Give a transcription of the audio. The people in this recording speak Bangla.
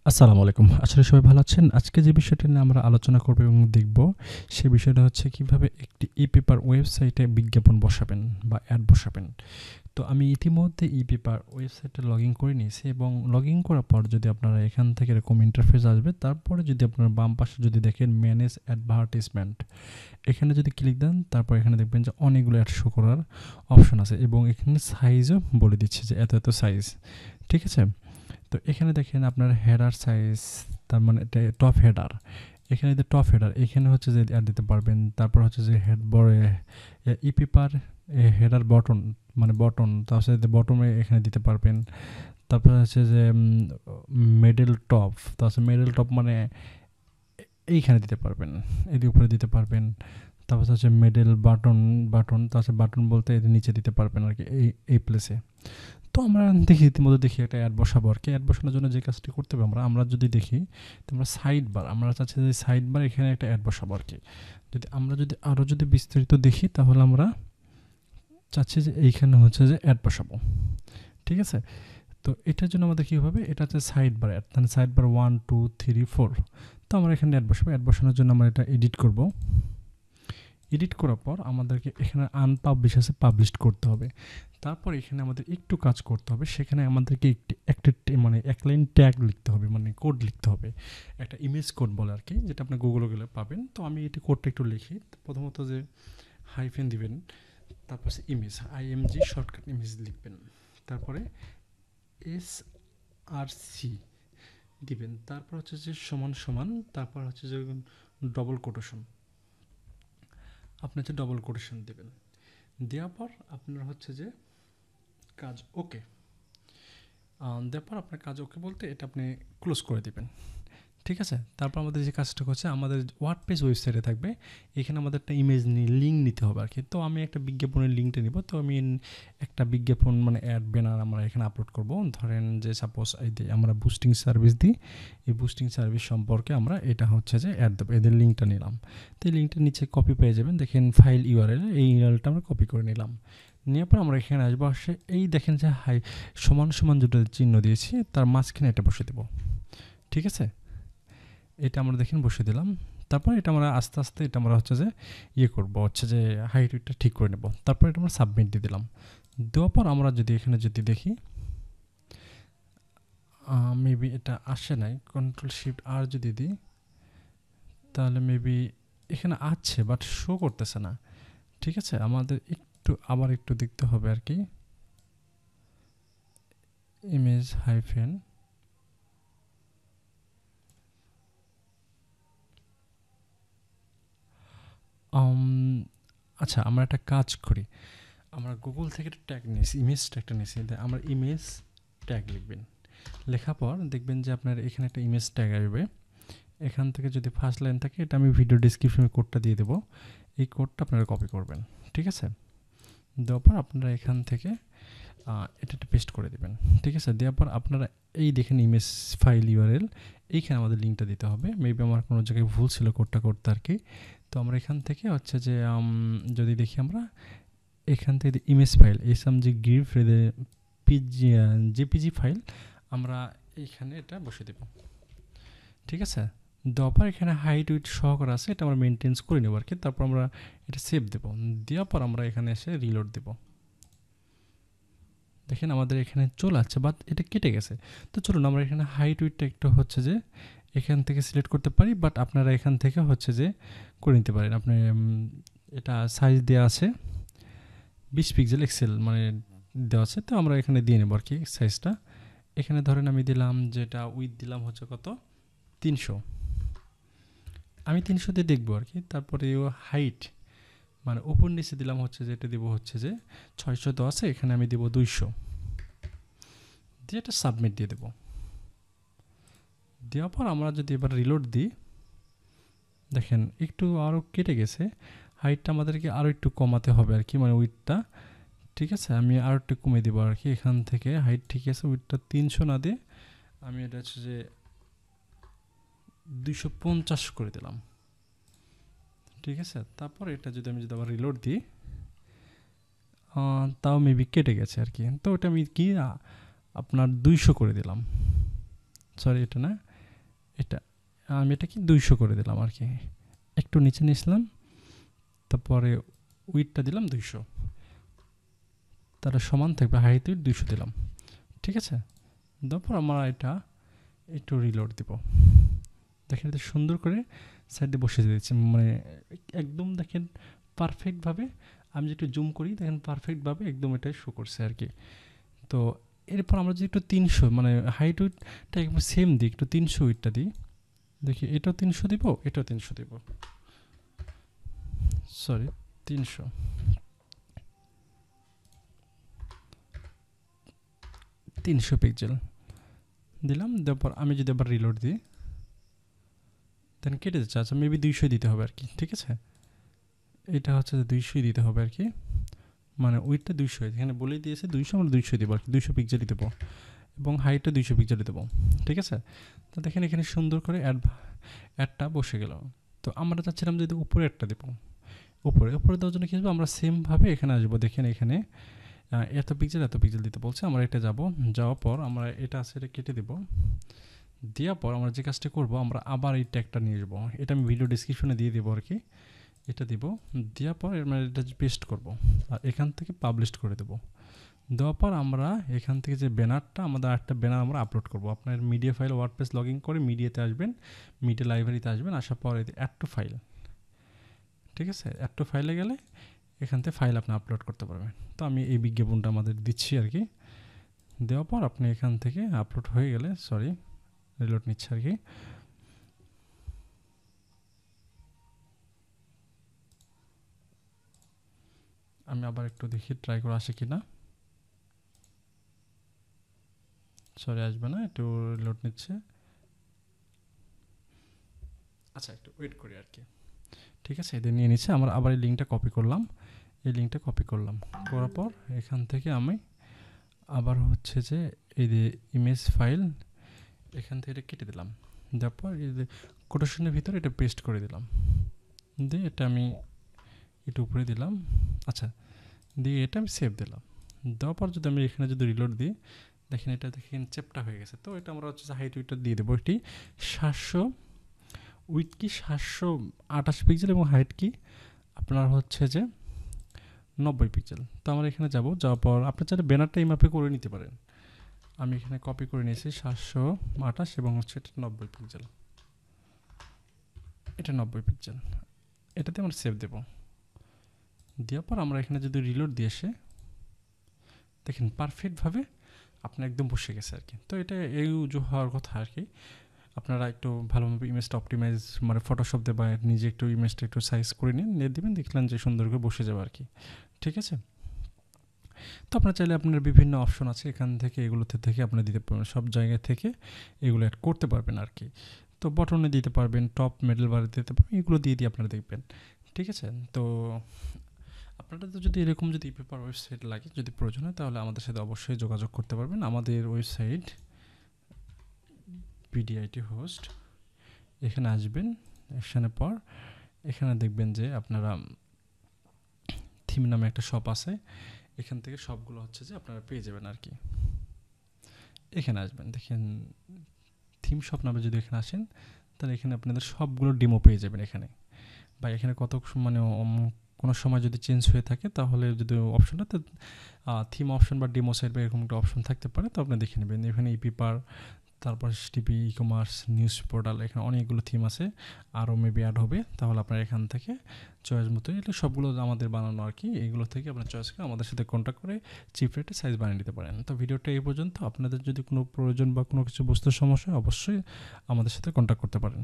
আসসালামু আলাইকুম। আসলে সবাই ভালো আছেন? আজকে যে বিষয়টা নিয়ে আমরা আলোচনা করব এবং দেখব, সে বিষয়টা হচ্ছে কিভাবে একটি ই-পেপার ওয়েবসাইটে বিজ্ঞাপন বসাবেন বা অ্যাড বসাবেন। তো আমি ইতিমধ্যে ই-পেপার ওয়েবসাইটে লগইন করে নিয়েছি এবং লগইন করার পর যদি আপনারা এখান থেকে এরকম ইন্টারফেস আসবে, তারপরে যদি আপনারা বাম পাশে যদি দেখেন ম্যানেজ অ্যাডভার্টাইজমেন্ট, এখানে যদি ক্লিক দেন, তারপর এখানে দেখবেন যে অনেকগুলো অ্যাড শো করার অপশন আছে এবং এখানে সাইজও বলে দিচ্ছে যে এত সাইজ। ঠিক আছে? তো এখানে দেখেন আপনার হেডার সাইজ, তার মানে এটা টপ হেডার। এখানে যে টপ হেডার, এখানে হচ্ছে যে অ্যাড দিতে পারবেন। তারপর হচ্ছে যে হেড বড় ই পেপার হেডার বটন, মানে বটন, তার সাথে বটমে এখানে দিতে পারবেন। তারপর হচ্ছে যে মিডল টপ, তারপর মিডল টপ মানে এইখানে দিতে পারবেন, এর উপরে দিতে পারবেন। তারপর হচ্ছে মিডল বাটন তারপর বাটন বলতে এর নিচে দিতে পারবেন আর কি, এই প্লেসে। তো আমরা ইতিমধ্যে দেখি একটা অ্যাড বসাবো আর কি। অ্যাড বসানোর জন্য যে কাজটি করতে হবে, আমরা যদি দেখি, তোমরা সাইড বার, আমরা চাচ্ছি যে সাইড বার এখানে একটা অ্যাড বসাবো আর কি। যদি আরও বিস্তারিত দেখি, তাহলে আমরা চাচ্ছি যে এইখানে হচ্ছে যে অ্যাড বসাবো। ঠিক আছে? তো এটার জন্য আমাদের কী হবে, এটা হচ্ছে সাইড বার অ্যাড, মানে সাইড বার 1 2 3 4। তো আমরা এখানে অ্যাড বসাবো। অ্যাড বসানোর জন্য আমরা এটা এডিট করব। এডিট করার পর আমাদেরকে এখানে আনপাবলিশ আছে, পাবলিশ করতে হবে। তারপর এখানে আমাদের একটু কাজ করতে হবে, সেখানে আমাদেরকে একটা মানে এক লাইন ট্যাগ লিখতে হবে, মানে কোড লিখতে হবে, একটা ইমেজ কোড বলে আর কি, যেটা আপনি গুগলে গেলে পাবেন। তো আমি এটি কোডটা একটু লিখি। প্রথমত যে হাইফেন দিবেন, তারপর ইমেজ, IMG শর্টকাট ইমেজ লিখবেন, তারপরে SRC দিবেন, তারপর হচ্ছে যে সমান সমান, তারপর হচ্ছে যে ডবল কোটেশন, আপনি হচ্ছে ডবল কোটেশন দেবেন। দেওয়ার পর আপনার হচ্ছে যে কাজ ওকে, দেওয়ার পর আপনার কাজ ওকে বলতে এটা আপনি ক্লোজ করে দিবেন। ঠিক আছে? তারপর আমাদের যে কাজটা হচ্ছে, আমাদের ওয়ার্ডপ্রেস ওয়েবসাইটে থাকবে, এখানে আমাদের একটা ইমেজ লিঙ্ক নিতে হবে আর কি। তো আমি একটা বিজ্ঞাপনের লিঙ্কটা নিব। তো আমি একটা বিজ্ঞাপন মানে অ্যাড ব্যানার আমরা এখানে আপলোড করব। ধরেন যে সাপোজ আমরা বুস্টিং সার্ভিস দিই, এই বুস্টিং সার্ভিস সম্পর্কে আমরা এটা হচ্ছে যে অ্যাড দেবো, এদের লিঙ্কটা নিলাম। তো এই লিঙ্কটা নিচে কপি পেয়ে যাবেন, দেখেন ফাইল ইউআরএল, এই ইউআরএলটা আমরা কপি করে নিলাম। নেওয়ার পর আমরা এখানে আসবো, আসে এই দেখেন যে সমান সমান দুটো চিহ্ন দিয়েছি, তার মাঝখানে এটা বসে দেবো। ঠিক আছে? এটা আমরা দেখেন বসে দিলাম। তারপর এটা আমরা আস্তে আস্তে এটা আমরা হচ্ছে যে করবো, হচ্ছে যে হাইটটা ঠিক করে নেব। তারপর এটা আমরা সাবমিট দিয়ে দিলাম। দেওয়ার পর আমরা যদি এখানে যদি দেখি, মেবি এটা আসে নাই, Ctrl+Shift+R যদি দিই, তাহলে মেবি এখানে আছে বাট শো করতেছে না। ঠিক আছে? আমাদের আবার একটু দেখতে হবে আর কি। ইমেজ হাইফেন, আচ্ছা আমরা একটা কাজ করি, আমরা গুগল থেকে একটা ট্যাগ নিয়েছি, ইমেজ ট্যাগটা নিয়েছি। আমরা ইমেজ ট্যাগ লিখবেন, লেখার পর দেখবেন যে আপনার এখানে একটা ইমেজ ট্যাগ আসবে। এখান থেকে যদি ফার্স্ট লাইন থাকে, এটা আমি ভিডিও ডিসক্রিপশনে কোডটা দিয়ে দেবো, এই কোডটা আপনারা কপি করবেন। ঠিক আছে? দেওয়ার পর আপনারা এখান থেকে এটা পেস্ট করে দেবেন। ঠিক আছে? দেওয়ার পর আপনারা এই দেখেন ইমেজ ফাইল ইউআরএল, এইখানে আমাদের লিঙ্কটা দিতে হবে। মেবি আমার কোনো জায়গায় ভুল ছিল কোডটা করতে আর কি। তো আমরা এখান থেকে হচ্ছে যে যদি দেখি, আমরা এখান থেকে image file SMG give JPG file আমরা এইখানে এটা বসে দেব। ঠিক আছে? দেওয়ার পর এখানে হাইট উইথ সহকারে আছে, এটা আমরা মেনটেন্স করে নেব আর কি। তারপর আমরা এটা সেভ দেব। দেওয়ার পর আমরা এখানে এসে রিলোড দেব। দেখেন আমাদের এখানে চলে আসছে, বাট এটা কেটে গেছে। তো চলুন আমরা এখানে হাইট উইথটা একটু হচ্ছে যে এখান থেকে সিলেক্ট করতে পারি, বাট আপনারা এখান থেকে হচ্ছে যে করে নিতে পারেন। আপনি এটা সাইজ দেওয়া আছে 20 পিক্সেল এক্সেল মানে দেওয়া আছে, তো আমরা এখানে দিয়ে নেব আর কি সাইজটা। এখানে ধরেন আমি দিলাম, যেটা উইথ দিলাম হচ্ছে কত, 300, আমি 300 দিয়ে দেখবো আর কি। তারপরে হাইট মানে উপর নিচে দিলাম হচ্ছে যে এটা দেবো হচ্ছে যে 600 তো আছে, এখানে আমি দেবো 200 দিয়ে এটা সাবমিট দিয়ে দেবো। দেওয়ার পর আমরা যদি এবার রিলোড দিই, দেখেন একটু আরও কেটে গেছে। হাইটটা আমাদেরকে আরও একটু কমাতে হবে আর কি, মানে উইথটা। ঠিক আছে? আমি আরও একটু কমিয়ে দেবো আর কি। এখান থেকে হাইট ঠিক আছে, উইথটা 300 না দিয়ে আমি এটা হচ্ছে যে 250 করে দিলাম। ঠিক আছে? তারপর এটা যদি আবার রিলোড দিই, তাও মেবি কেটে গেছে আর কি। তো ওটা আমি কি আপনার 200 করে দিলাম, সরি এটা না, এটা আমি এটাকে 200 করে দিলাম আর কি, একটু নিচে নিয়েছিলাম, তারপরে উইডটা দিলাম 200, তারা সমান থাকবে, হাইট উইড 200 দিলাম। ঠিক আছে, তারপর আমরা এটা একটু রিলোড দিব। দেখেন এটা সুন্দর করে সাইডে বসে দিয়েছি, মানে একদম দেখেন পারফেক্টভাবে। আমি যদি একটু জুম করি দেখেন পারফেক্টভাবে একদম এটাই শো করছে আর কি। তো এরপর আমরা যদি একটু 300 মানে হাইট উইডটা একবার সেম দিই, একটু 300 উইডটা দিই, দেখি এটাও 300 দিব, এটাও 300 দিব, সরি 300, 300 পিক্সেল দিলাম। তারপর আমি যদি আবার রিলোড দিই দেন কেটে যাচ্ছে। আচ্ছা মেবি 200 দিতে হবে আর কি। ঠিক আছে, এটা হচ্ছে 200 দিতে হবে আর কি, মানে উইডটা 200, এখানে বলেই দিয়েছে 200, আমরা 200 দেবো আর কি, 200 পিক্সেলই দেবো এবং হাইটটা 200 পিক্সেলই দেবো। ঠিক আছে, তো দেখেন এখানে সুন্দর করে অ্যাডটা বসে গেল। তো আমরা চাচ্ছিলাম যদি উপরে একটা দেবো, উপরে দেওয়ার জন্য কী আসবো, আমরা সেমভাবে এখানে আসবো। দেখেন এখানে এত পিক্সেল দিতে বলছে, আমরা এটা যাওয়ার পর আমরা এটা আছে এটা কেটে দেবো। দেওয়ার পর আমরা যে কাজটা করবো, আমরা আবার এই ট্যাগটা নিয়ে যাবো, এটা আমি ভিডিও ডিসক্রিপশনে দিয়ে দেবো আর কি। এটা দিব, দেওয়ার পর আমরা এটা পেস্ট করব আর এখান থেকে পাবলিশ করে দেবো। দেওয়ার পর আমরা এখান থেকে যে ব্যানারটা, আমাদের একটা ব্যানার আমরা আপলোড করব। আপনার media file WordPress log in করে মিডিয়াতে আসবেন, মিডিয়া লাইব্রেরিতে আসবেন, আসার পর অ্যাড টু ফাইল। ঠিক আছে, অ্যাড টু ফাইলে গেলে এখান থেকে ফাইল আপনি আপলোড করতে পারবেন। তো আমি এই বিজ্ঞাপনটা আমাদের দিচ্ছি আর কি। দেওয়ার পর আপনি এখান থেকে আপলোড হয়ে গেলে, সরি রিলোড নিচ্ছে আর কি, আমি আবার একটু দেখি ট্রাই করে আসে কি না। সরি আসবে না, একটু রিলোড নিচ্ছে। আচ্ছা একটু ওয়েট করি আর কি। ঠিক আছে, এদের নিয়ে নিচ্ছে। আমরা আবার এই লিঙ্কটা কপি করলাম, করার পর এখান থেকে আমি আবার হচ্ছে যে এই যে ইমেজ ফাইল এখান থেকে এটা কেটে দিলাম। তারপর এই যে কোটেশনের ভিতরে এটা পেস্ট করে দিলাম, দিয়ে এটা আমি একটু উপরে দিলাম। আচ্ছা, দিয়ে এটা আমি সেভ দিলাম। দেওয়ার পর যদি আমি এখানে যদি রিলোড দিই দেখেন এটা দেখেন চেপটা হয়ে গেছে। তো এটা আমরা হচ্ছে হাইট উইডটা দিয়ে দেবো, এটি 700 উইড কি 728 পিক্সেল এবং হাইট কি আপনার হচ্ছে যে 90 পিক্সেল। তো আমরা এখানে যাওয়ার পর আপনি চাইলে ব্যানারটা এই মাপে করে নিতে পারেন। আমি এখানে কপি করে নিয়েছি 728 এবং হচ্ছে এটা 90 পিক্সেল, এটা 90 পিক্সেল। এটাতে আমরা সেভ দেবো। দেওয়ার পর আমরা এখানে যদি রিলোড দিয়ে এসে দেখেন পারফেক্টভাবে আপনার একদম বসে গেছে আর কি। তো এটা এই হওয়ার কথা আর কি। আপনারা একটু ভালোভাবে ইমেজটা অপটিমাইজ মানে ফটোশপ দিয়ে বা নিজে একটু ইমেজটা একটু সাইজ করে নিয়ে দেবেন, দেখলেন যে সুন্দর করে বসে যাবে আর কি। ঠিক আছে, তো আপনার চাইলে আপনার বিভিন্ন অপশন আছে, এখান থেকে এগুলোতে থেকে আপনি দিতে পারবেন, সব জায়গা থেকে এগুলো অ্যাড করতে পারবেন আর কি। তো বটনে দিতে পারবেন, টপ মিডল বারে দিতে পারবেন, এগুলো দিয়ে আপনারা দেখবেন। ঠিক আছে, তো আপনারা তো যদি এরকম যদি পেপার ওয়েবসাইট লাগে যদি প্রয়োজন হয় তাহলে আমাদের সাথে অবশ্যই যোগাযোগ করতে পারবেন। আমাদের ওয়েবসাইট পিডিআইটি হোস্ট, এখানে আসবেন, এখানে পর এখানে দেখবেন যে আপনারা থিম নামে একটা শপ আছে, এখান থেকে সবগুলো হচ্ছে যে আপনারা পেয়ে যাবেন আর কি। এখানে আসবেন, দেখেন থিম শপ নামে যদি এখানে আসেন তাহলে এখানে আপনাদের সবগুলো ডেমো পেয়ে যাবেন এখানে। বা এখানে কত মানে কোনো সময় যদি চেঞ্জ হয়ে থাকে তাহলে যদি অপশনটা থিম অপশন বা ডেমো সাইট বা এরকম একটা অপশন থাকতে পারে, তো আপনি দেখে নেবেন। এখানে ই পেপার, তারপর TV, e commerce, news portal, এখানে অনেকগুলো থিম আছে, আরও মেবি অ্যাড হবে। তাহলে আপনার এখান থেকে চয়েস মতো এটা সবগুলো আমাদের বানানো আর কি, এইগুলো থেকে আপনার চয়েস করে আমাদের সাথে কন্ট্যাক্ট করে চিপ রেটে সাইজ বানিয়ে নিতে পারেন। তো ভিডিওটা এই পর্যন্ত। আপনাদের যদি কোনো প্রয়োজন বা কোনো কিছু বুঝতে সমস্যা হয় অবশ্যই আমাদের সাথে কন্ট্যাক্ট করতে পারেন।